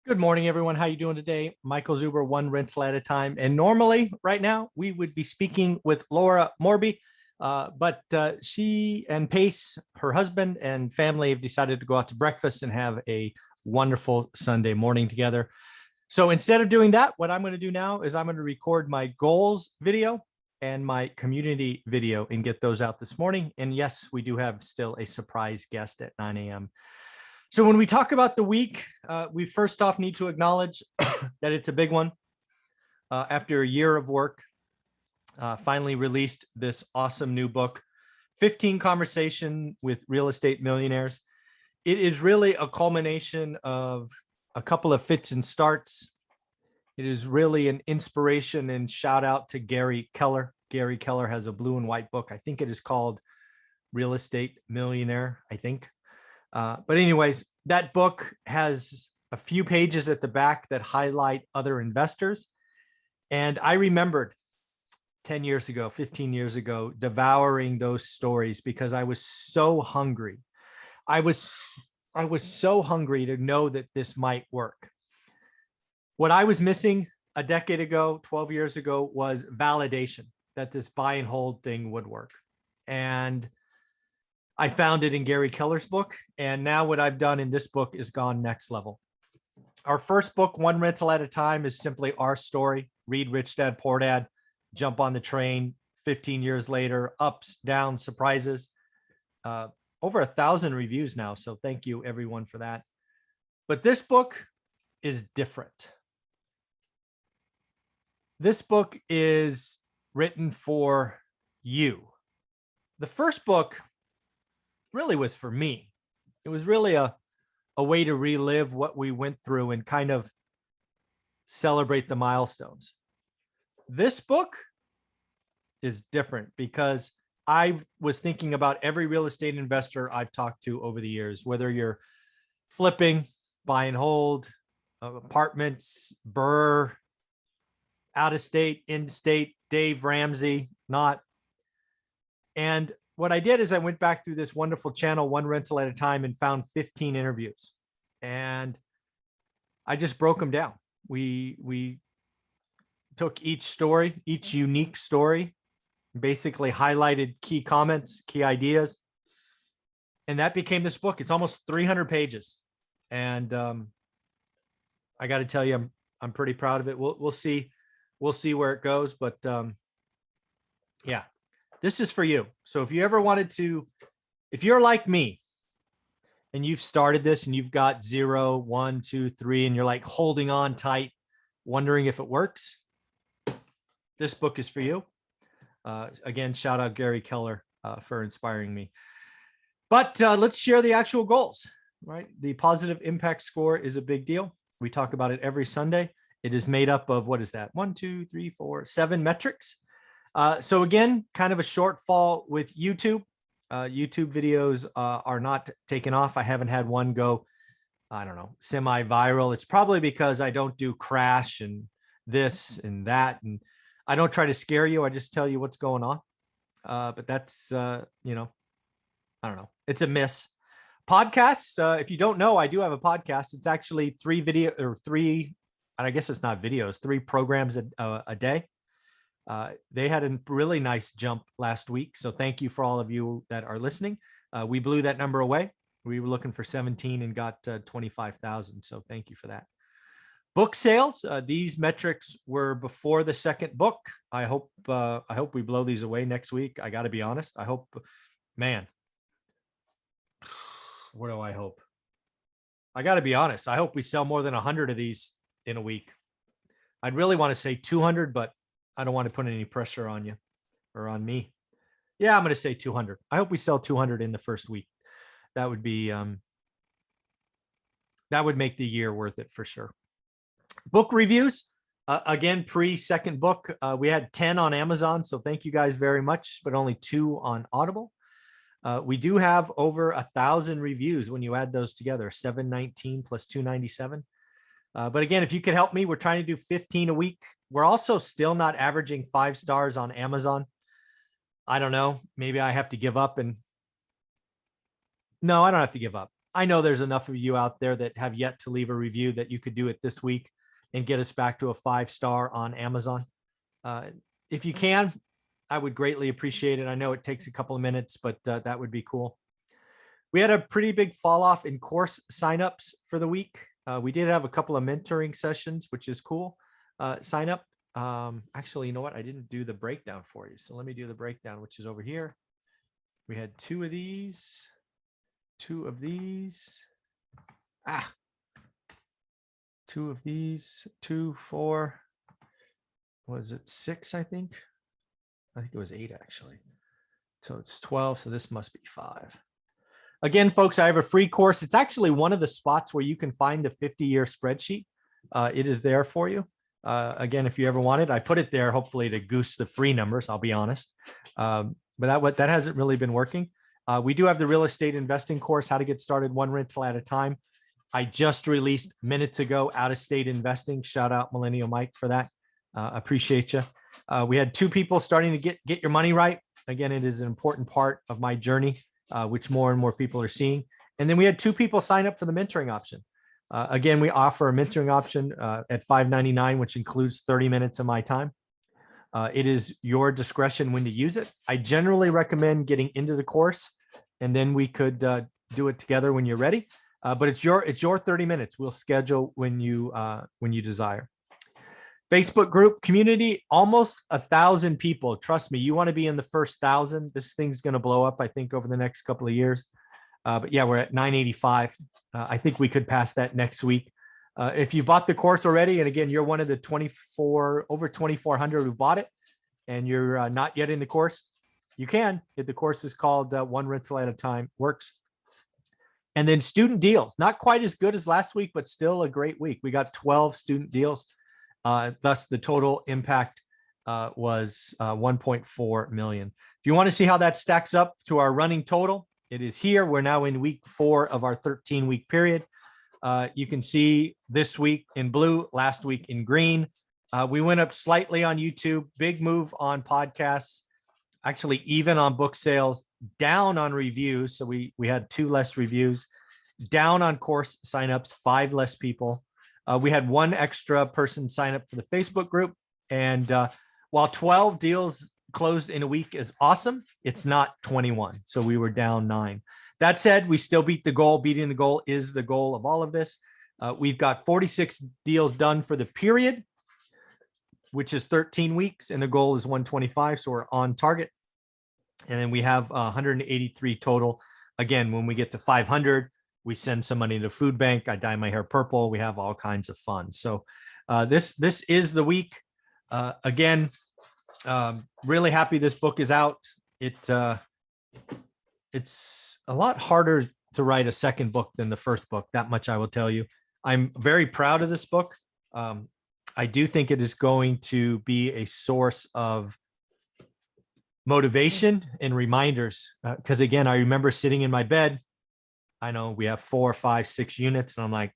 Good morning, everyone. How you doing today? Michael Zuber, one rental at a time. And normally, right now, we would be speaking with Laura Morby, but she and Pace, her husband and family, have decided to go out to breakfast and have a wonderful Sunday morning together. So instead of doing that, what I'm going to do now is I'm going to record my goals video and my community video and get those out this morning. And yes, we do have still a surprise guest at 9 a.m. So when we talk about the week, we first off need to acknowledge that it's a big one. After a year of work, finally released this awesome new book, 15 Conversation with Real Estate Millionaires. It is really a culmination of a couple of fits and starts. It is really an inspiration, and shout out to Gary Keller. Gary Keller has a blue and white book. I think it is called Real Estate Millionaire, I think. But anyways, that book has a few pages at the back that highlight other investors. And I remembered 10 years ago, 15 years ago, devouring those stories because I was so hungry. I was so hungry to know that this might work. What I was missing a decade ago, 12 years ago, was validation that this buy and hold thing would work. And I found it in Gary Keller's book. And now what I've done in this book is gone next level. Our first book, One Rental at a Time, is simply our story. Read Rich Dad, Poor Dad, jump on the train. 15 years later, ups, downs, surprises. Over 1,000 reviews now. So thank you everyone for that. But this book is different. This book is written for you. The first book really was for me. It was really a way to relive what we went through and kind of celebrate the milestones. This book is different because I was thinking about every real estate investor I've talked to over the years, whether you're flipping, buy and hold, apartments, Burr, out of state, in state, Dave Ramsey, not. And what I did is I went back through this wonderful channel, One Rental at a Time, and found 15 interviews. And I just broke them down. We took each story, each unique story, basically highlighted key comments, key ideas. And that became this book. It's almost 300 pages. And I got to tell you, I'm pretty proud of it. We'll see where it goes. But yeah. This is for you. So if you ever wanted to, if you're like me and you've started this and you've got 0, 1, 2, 3, and you're like holding on tight, wondering if it works, this book is for you. Again, shout out Gary Keller for inspiring me. But let's share the actual goals, right? The positive impact score is a big deal. We talk about it every Sunday. It is made up of, what is that? 1, 2, 3, 4, 7 metrics. So again, kind of a shortfall with YouTube. YouTube videos are not taken off. I haven't had one go, I don't know, semi-viral. It's probably because I don't do crash and this and that. And I don't try to scare you. I just tell you what's going on. But that's, I don't know. It's a miss. Podcasts, if you don't know, I do have a podcast. It's actually 3 video or 3, and I guess it's not videos, 3 programs a day. They had a really nice jump last week. So thank you for all of you that are listening. We blew that number away. We were looking for 17 and got 25,000. So thank you for that. Book sales. These metrics were before the second book. I hope we blow these away next week. I got to be honest. I hope, man, what do I hope? I got to be honest. I hope we sell more than 100 of these in a week. I'd really want to say 200, but I don't want to put any pressure on you or on me. Yeah, I'm going to say 200. I hope we sell 200 in the first week. That would be, that would make the year worth it for sure. Book reviews. Again, pre-second book, we had 10 on Amazon. So thank you guys very much, but only 2 on Audible. We do have over 1,000 reviews when you add those together, 719 plus 297. But again, if you could help me, we're trying to do 15 a week. We're also still not averaging 5 stars on Amazon. I don't know. Maybe I have to give up. And no, I don't have to give up. I know there's enough of you out there that have yet to leave a review that you could do it this week and get us back to a 5-star on Amazon. If you can, I would greatly appreciate it. I know it takes a couple of minutes, but that would be cool. We had a pretty big fall off in course signups for the week. We did have a couple of mentoring sessions, which is cool. Sign up. Actually, you know what? I didn't do the breakdown for you. So let me do the breakdown, which is over here. We had 2 of these. 2 of these. 2 of these. 2, 4. Was it 6? I think it was 8 actually. So it's 12. So this must be 5. Again, folks, I have a free course. It's actually one of the spots where you can find the 50-year spreadsheet. It is there for you. Again, if you ever want it, I put it there hopefully to goose the free numbers. I'll be honest. But that hasn't really been working. We do have the real estate investing course, how to get started one rental at a time. I just released minutes ago, out of state investing. Shout out Millennial Mike for that. Appreciate you. We had 2 people starting to get your money right. Again, it is an important part of my journey, which more and more people are seeing. And then we had 2 people sign up for the mentoring option. Again, we offer a mentoring option at $5.99, which includes 30 minutes of my time. It is your discretion when to use it. I generally recommend getting into the course, and then we could do it together when you're ready. But it's your 30 minutes. We'll schedule when you desire. Facebook group community, almost 1,000 people. Trust me, you want to be in the first 1,000. This thing's going to blow up, I think, over the next couple of years. But yeah, we're at 985. I think we could pass that next week. If you bought the course already, and again, you're one of the over 2,400 who bought it, and you're not yet in the course, you can. The course is called One Rental at a Time. Works. And then student deals, not quite as good as last week, but still a great week. We got 12 student deals. Thus, the total impact was 1.4 million. If you want to see how that stacks up to our running total, it is here. We're now in week 4 of our 13-week period. You can see this week in blue, last week in green. We went up slightly on YouTube, big move on podcasts, actually even on book sales, down on reviews. So we had 2 less reviews, down on course signups, 5 less people. We had 1 extra person sign up for the Facebook group. And while 12 deals closed in a week is awesome, it's not 21. So we were down 9. That said, we still beat the goal. Beating the goal is the goal of all of this. We've got 46 deals done for the period, which is 13 weeks, and the goal is 125. So we're on target. And then we have 183 total. Again, when we get to 500, we send some money to food bank. I dye my hair purple. We have all kinds of fun. So this is the week. Again, really happy this book is out. It's a lot harder to write a second book than the first book. That much I will tell you. I'm very proud of this book. I do think it is going to be a source of motivation and reminders. Because again, I remember sitting in my bed. I know we have 4, 5, 6 units, and I'm like,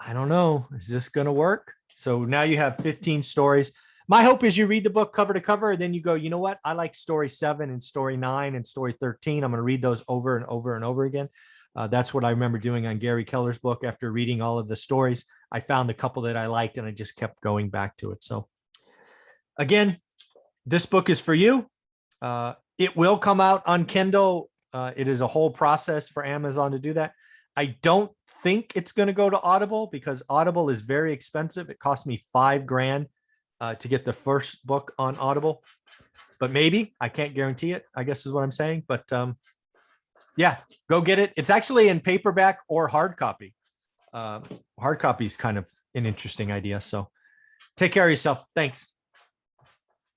I don't know, is this going to work? So now you have 15 stories. My hope is you read the book cover to cover, and then you go, you know what? I like story 7 and story 9 and story 13. I'm going to read those over and over and over again. That's what I remember doing on Gary Keller's book. After reading all of the stories, I found a couple that I liked, and I just kept going back to it. So again, this book is for you. It will come out on Kindle. It is a whole process for Amazon to do that. I don't think it's going to go to Audible because Audible is very expensive. It cost me $5,000 to get the first book on Audible, but maybe. I can't guarantee it, I guess is what I'm saying. But yeah, go get it. It's actually in paperback or hard copy. Hard copy is kind of an interesting idea. So take care of yourself. Thanks.